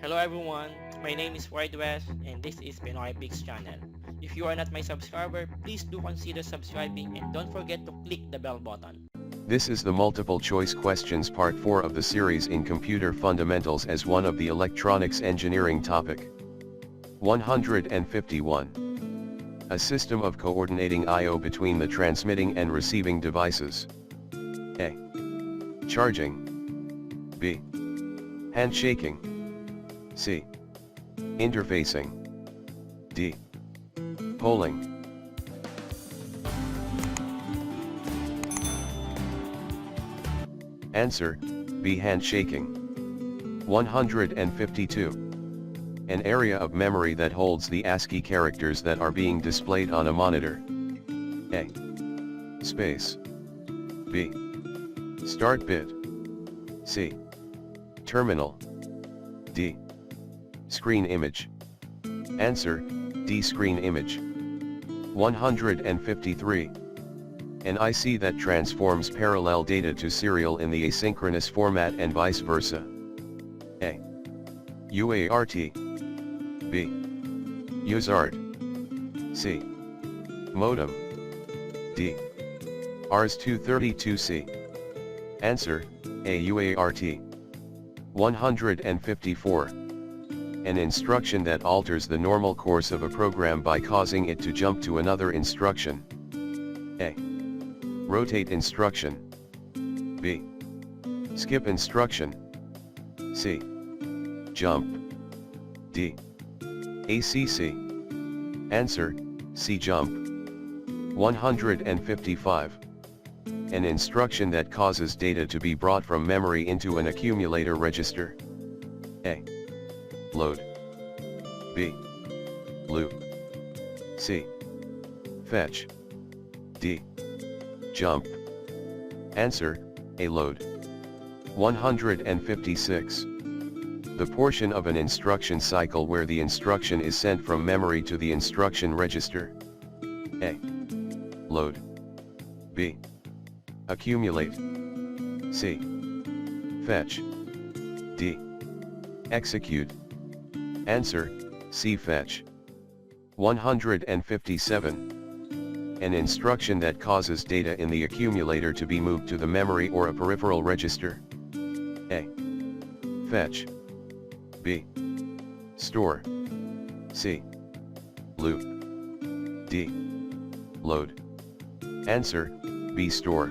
Hello everyone, my name is West and this is PinoyBIX channel. If you are not my subscriber, please do consider subscribing and don't forget to click the bell button. This is the multiple choice questions part 4 of the series in computer fundamentals as one of the electronics engineering topic. 151. A system of coordinating I/O between the transmitting and receiving devices. A. Charging. B. Handshaking. C. Interfacing. D. Polling. Answer, B. Handshaking. 152. An area of memory that holds the ASCII characters that are being displayed on a monitor. A. Space. B. Start bit. C. Terminal. D. Screen image. Answer, D. Screen image. 153. An IC that transforms parallel data to serial in the asynchronous format and vice versa. A. UART. B. USART. C. Modem. D. RS-232C. Answer, A. UART. 154. An instruction that alters the normal course of a program by causing it to jump to another instruction. A. Rotate instruction. B. Skip instruction. C. Jump. D. ACC. Answer, C. Jump. 155. An instruction that causes data to be brought from memory into an accumulator register. A. Load. B. Loop. C. Fetch. D. Jump. Answer, A. Load. 156. The portion of an instruction cycle where the instruction is sent from memory to the instruction register. A. Load. B. Accumulate. C. Fetch. D. Execute. Answer, C. Fetch. 157. An instruction that causes data in the accumulator to be moved to the memory or a peripheral register. A. Fetch. B. Store. C. Loop. D. Load. Answer, B. Store.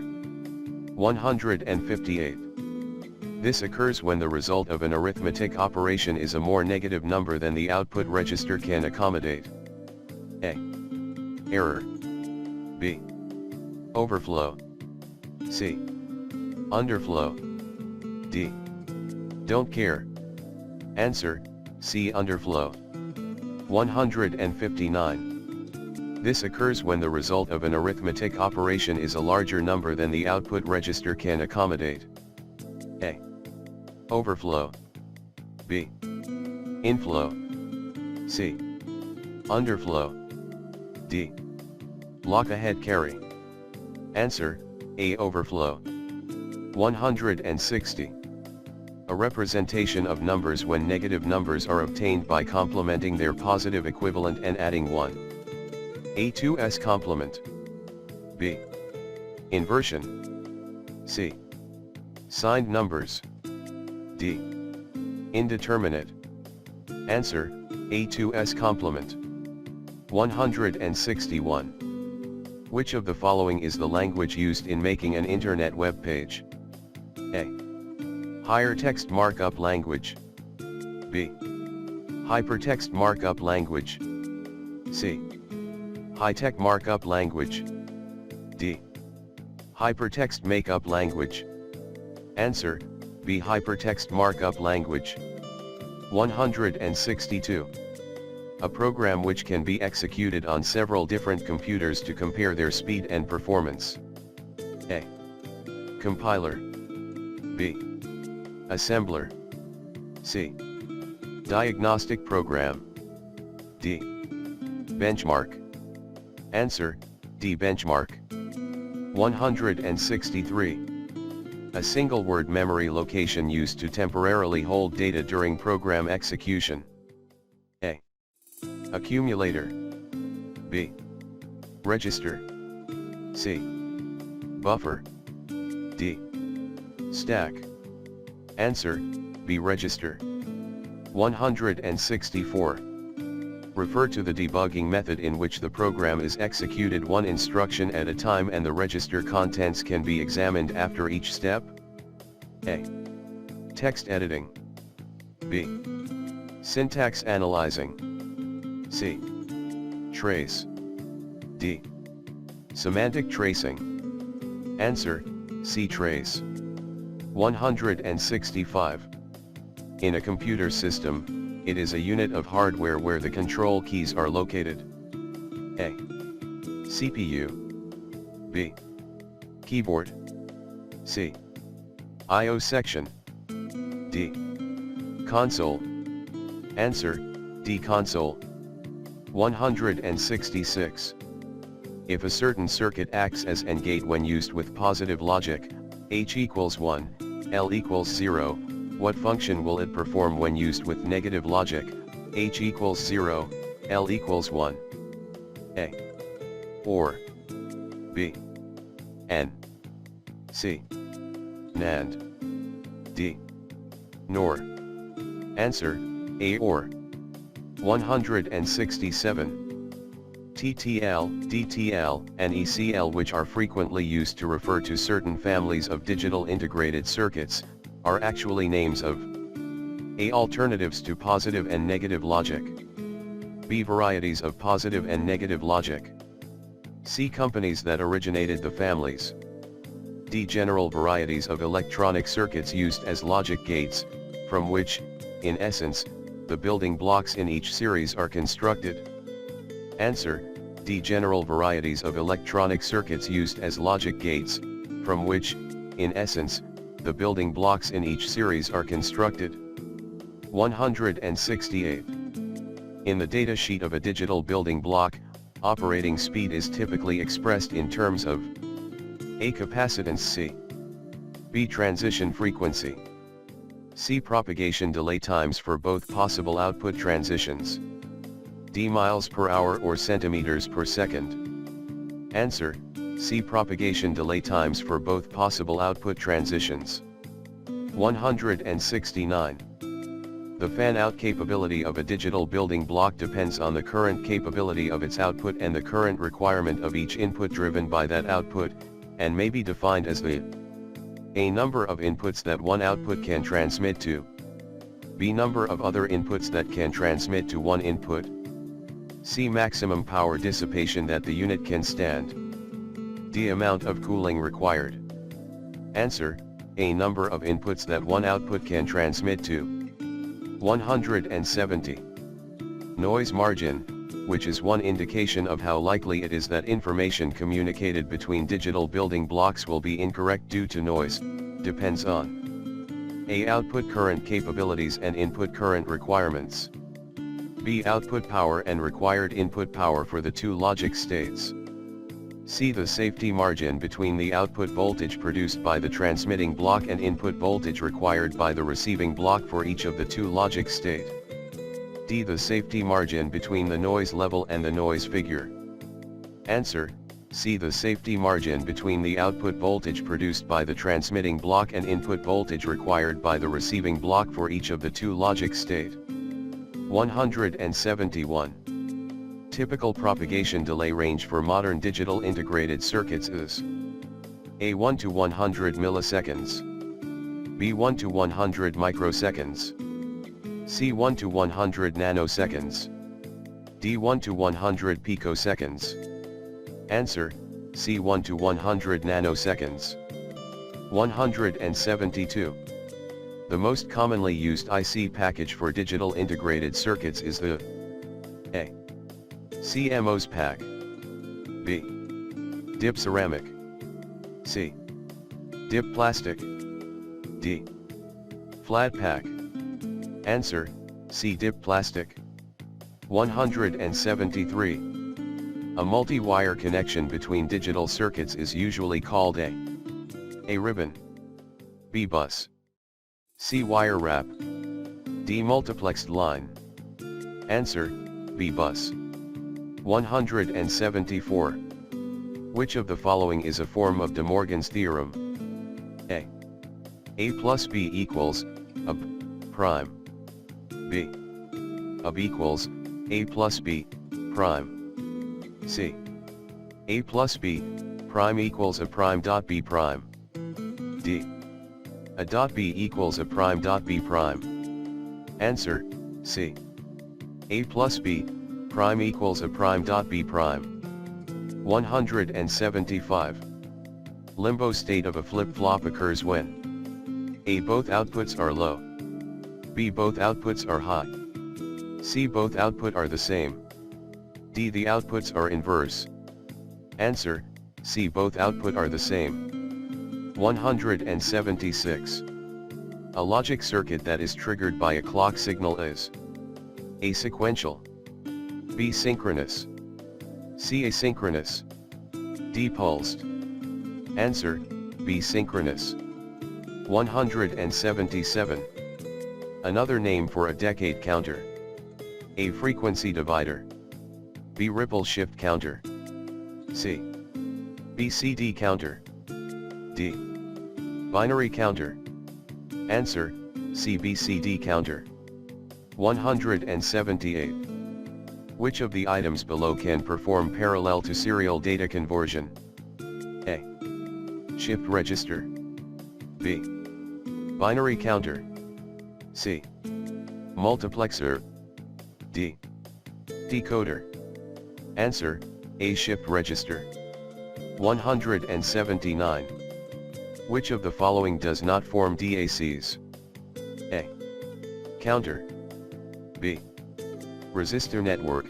158. This occurs when the result of an arithmetic operation is a more negative number than the output register can accommodate. A. Error. B. Overflow. C. Underflow. D. Don't care. Answer, C. Underflow. 159. This occurs when the result of an arithmetic operation is a larger number than the output register can accommodate. A. Overflow. B. Inflow. C. Underflow. D. Lock ahead carry. Answer, A. Overflow. 160. A representation of numbers when negative numbers are obtained by complementing their positive equivalent and adding 1. A2's complement. B. Inversion. C. Signed numbers. D. Indeterminate. Answer, A2's complement. 161. Which of the following is the language used in making an internet web page? A. Hypertext markup language. B. Hypertext markup language. C. Hightech markup language. D. Hypertext markup language. Answer, B. Hypertext markup language. 162. A program which can be executed on several different computers to compare their speed and performance. A. Compiler. B. Assembler. C. Diagnostic program. D. Benchmark. Answer, D. Benchmark. 163. A single word memory location used to temporarily hold data during program execution. A. Accumulator. B. Register. C. Buffer. D. Stack. Answer, B. Register. 164. Refer to the debugging method in which the program is executed one instruction at a time and the register contents can be examined after each step. A. Text editing. B. Syntax analyzing. C. Trace. D. Semantic tracing. Answer, C. Trace. 165. In a computer system, it is a unit of hardware where the control keys are located. A. CPU. B. Keyboard. C. I/O section. D. Console. Answer, D. Console. 166. If a certain circuit acts as AND gate when used with positive logic, H equals 1, L equals 0, what function will it perform when used with negative logic, H equals 0, L equals 1? A. OR. B. AND. C. NAND. D. NOR. Answer, A. OR. 167. TTL, DTL, and ECL, which are frequently used to refer to certain families of digital integrated circuits, are actually names of A. Alternatives to positive and negative logic. B. Varieties of positive and negative logic. C. Companies that originated the families. D. General varieties of electronic circuits used as logic gates, from which, in essence, the building blocks in each series are constructed. Answer, D. General varieties of electronic circuits used as logic gates, from which, in essence, the building blocks in each series are constructed. 168. In the data sheet of a digital building block, operating speed is typically expressed in terms of A. Capacitance. C. B. Transition frequency. C. Propagation delay times for both possible output transitions. D. Miles per hour or centimeters per second. Answer, C. Propagation delay times for both possible output transitions. 169. The fan-out capability of a digital building block depends on the current capability of its output and the current requirement of each input driven by that output, and may be defined as the A. Number of inputs that one output can transmit to. B. Number of other inputs that can transmit to one input. C. Maximum power dissipation that the unit can stand. D. Amount of cooling required. Answer, A. Number of inputs that one output can transmit to. 170. Noise margin, which is one indication of how likely it is that information communicated between digital building blocks will be incorrect due to noise, depends on A. Output current capabilities and input current requirements. B. Output power and required input power for the two logic states. C. The safety margin between the output voltage produced by the transmitting block and input voltage required by the receiving block for each of the two logic state. D. The safety margin between the noise level and the noise figure. Answer, C. The safety margin between the output voltage produced by the transmitting block and input voltage required by the receiving block for each of the two logic state. 171. Typical propagation delay range for modern digital integrated circuits is A. 1 to 100 milliseconds. B. 1 to 100 microseconds. C. 1 to 100 nanoseconds. D. 1 to 100 picoseconds. Answer, C. 1 to 100 nanoseconds. 172. The most commonly used IC package for digital integrated circuits is the A. CMOS pack. B. Dip ceramic. C. Dip plastic. D. Flat pack. Answer, C. Dip plastic. 173. A multi-wire connection between digital circuits is usually called a ribbon. B bus. C wire wrap. D multiplexed line. Answer, B bus. 174. Which of the following is a form of De Morgan's theorem? A plus B equals, A prime. B. A equals, A plus B, prime. C. A plus B, prime equals A prime dot B prime. D. A dot B equals A prime dot B prime. Answer, C. A plus B, prime equals A prime dot B prime. 175. Limbo state of a flip-flop occurs when A. Both outputs are low. B. Both outputs are high. C. Both output are the same. D. The outputs are inverse. Answer, C. Both output are the same. 176. A logic circuit that is triggered by a clock signal is A. Sequential. B. Synchronous. C. Asynchronous. D. Pulsed. Answer, B. Synchronous. 177. Another name for a decade counter. A. Frequency divider. B. Ripple shift counter. C. BCD counter. D. Binary counter. Answer, C. BCD counter. 178. Which of the items below can perform parallel to serial data conversion? A. Shift register. B. Binary counter. C. Multiplexer. D. Decoder. Answer, A. Shift register. 179. Which of the following does not form DACs? A. Counter. B. Resistor network.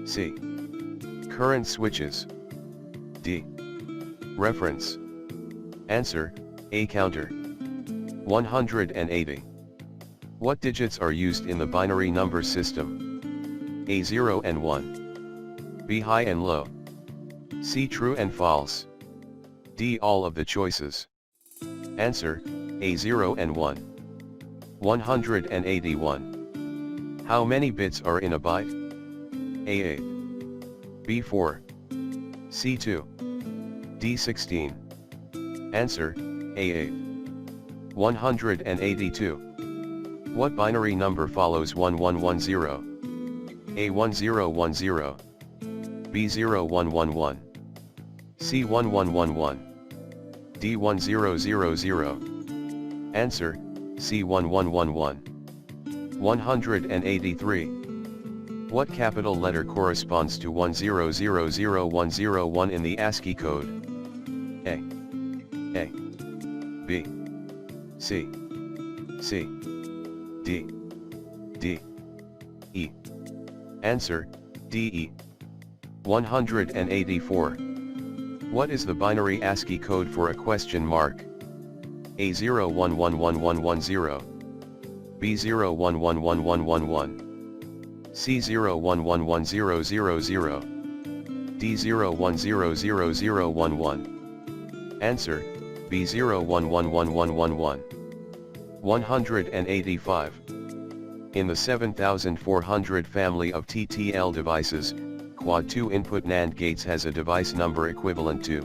C. Current switches. D. Reference. Answer, A. Counter. 180. What digits are used in the binary number system? A. 0 and 1. B. High and low. C. True and false. D. All of the choices. Answer, A. 0 and 1. 181. How many bits are in a byte? A. 8. B. 4. C. 2. D. 16. Answer, A. 8. 182. What binary number follows 1110? A. 1010. B. 0111. C. 1111. D. 1000. Answer, C. 1111. 183. What capital letter corresponds to 1000101 in the ASCII code? A. B. C. D. E. Answer, D. E. 184. What is the binary ASCII code for a question mark? A. 01111110. B. 011111. C. 01110000. D. 01000011. Answer, B. 011111. 185. In the 7400 family of TTL devices, Quad 2 input NAND gates has a device number equivalent to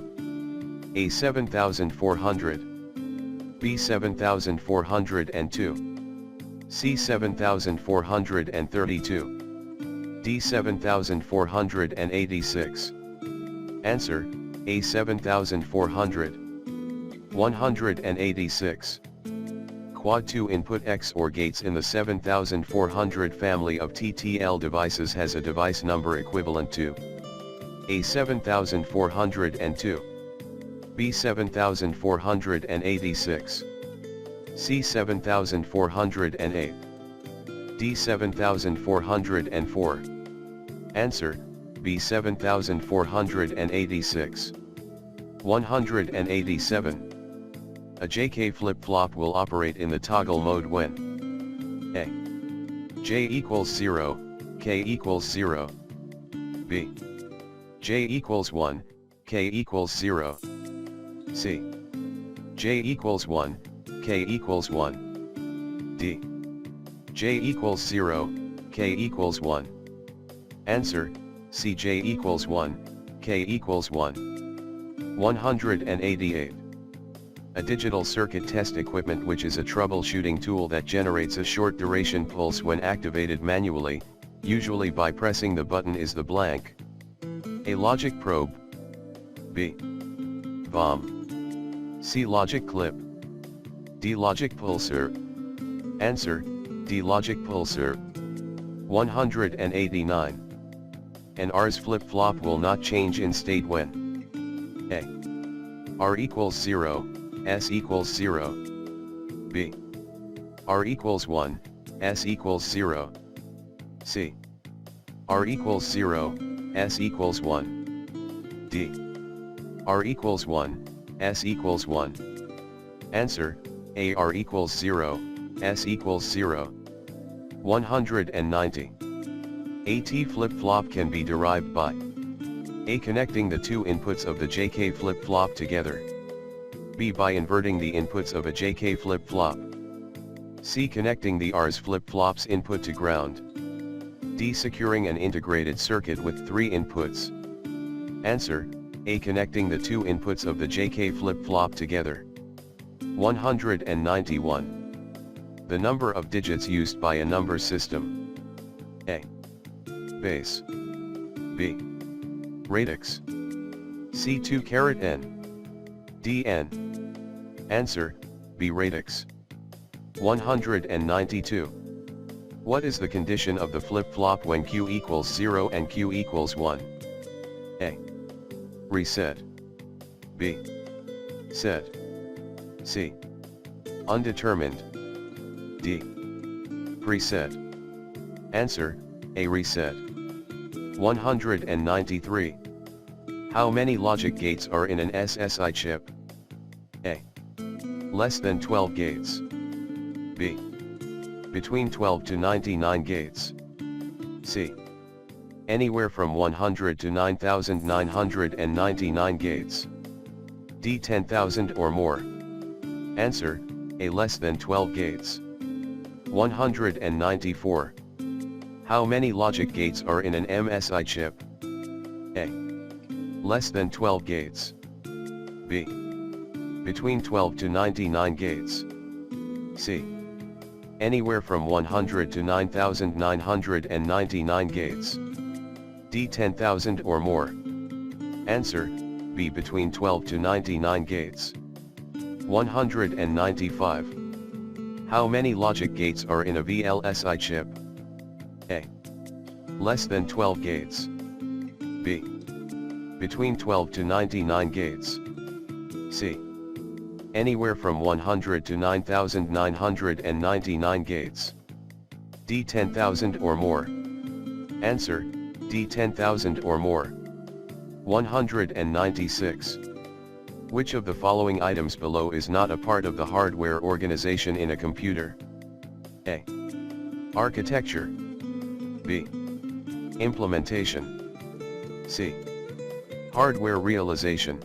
A. 7400. B. 7402. C. 7432. D. 7486. Answer, A. 7400. 186. Quad 2 input XOR gates in the 7400 family of TTL devices has a device number equivalent to A. 7402. B. 7486. C. 7408. D. 7404. Answer, B. 7486. 187. A JK flip-flop will operate in the toggle mode when A. J equals 0, K equals 0. B. J equals 1, K equals 0. C. J equals 1, K equals 1. D. J equals 0, K equals 1. Answer, C. J equals 1, K equals 1. 188. A digital circuit test equipment, which is a troubleshooting tool that generates a short duration pulse when activated manually, usually by pressing the button, is the blank. A. Logic probe. B. Bomb. C. Logic clip. D. Logic pulsar. Answer, D. Logic pulsar. 189. An R's flip-flop will not change in state when A. R equals 0, S equals 0. B. R equals 1, S equals 0. C. R equals 0, S equals 1. D. R equals 1, S equals 1. Answer, A. R equals 0, S equals 0. 190. A T flip-flop can be derived by A. Connecting the two inputs of the JK flip-flop together. B. By inverting the inputs of a JK flip-flop. C. Connecting the R's flip-flop's input to ground. D. Securing an integrated circuit with 3 inputs. Answer, A. Connecting the two inputs of the JK flip-flop together. 191. The number of digits used by a number system. A. Base. B. Radix. C. 2n. D. N. Answer, B. Radix. 192. What is the condition of the flip-flop when Q equals 0 and Q equals 1? A. Reset. B. Set. C. Undetermined. D. Preset. Answer, A. Reset. 193. How many logic gates are in an SSI chip? A. Less than 12 gates. B. Between 12 to 99 gates. C. Anywhere from 100 to 9,999 gates. D. 10,000 or more. Answer, A. Less than 12 gates. 194. How many logic gates are in an MSI chip? A. Less than 12 gates. B. Between 12 to 99 gates. C. Anywhere from 100 to 9,999 gates. D. 10,000 or more. Answer, B. Between 12 to 99 gates. 195. How many logic gates are in a VLSI chip? A. Less than 12 gates. B. Between 12 to 99 gates. C. Anywhere from 100 to 9,999 gates. D. 10,000 or more. Answer, D. 10,000 or more. 196. Which of the following items below is not a part of the hardware organization in a computer? A. Architecture. B. Implementation. C. Hardware realization.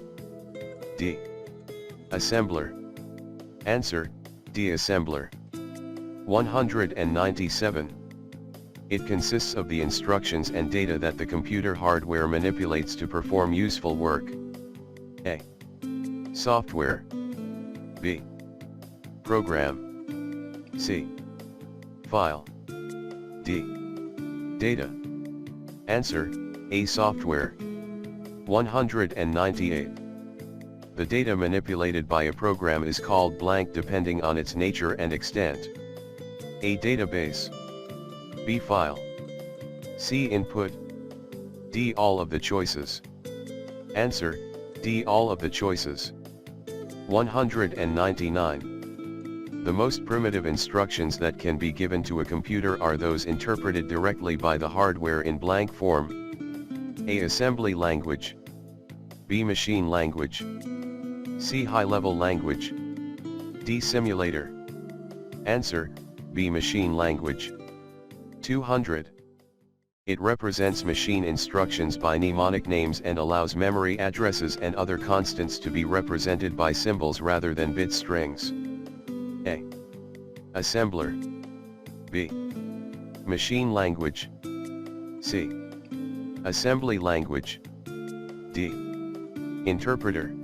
D. Assembler. Answer, D. Assembler. 197. It consists of the instructions and data that the computer hardware manipulates to perform useful work. A. Software. B. Program. C. File. D. Data. Answer, A. Software. 198. The data manipulated by a program is called blank depending on its nature and extent. A. Database. B. File. C. Input. D. All of the choices. Answer, D. All of the choices. 199. The most primitive instructions that can be given to a computer are those interpreted directly by the hardware in blank form. A. Assembly language. B. Machine language. C. High-level language. D. Simulator. Answer, B. Machine language. 200. It represents machine instructions by mnemonic names and allows memory addresses and other constants to be represented by symbols rather than bit strings. A. Assembler. B. Machine language. C. Assembly language. D. Interpreter.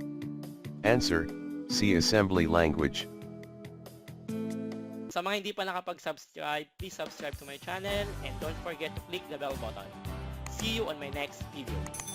Answer, C. Assembly language. Sa mga hindi pa nakapag-subscribe, please subscribe to my channel and don't forget to click the bell button. See you on my next video.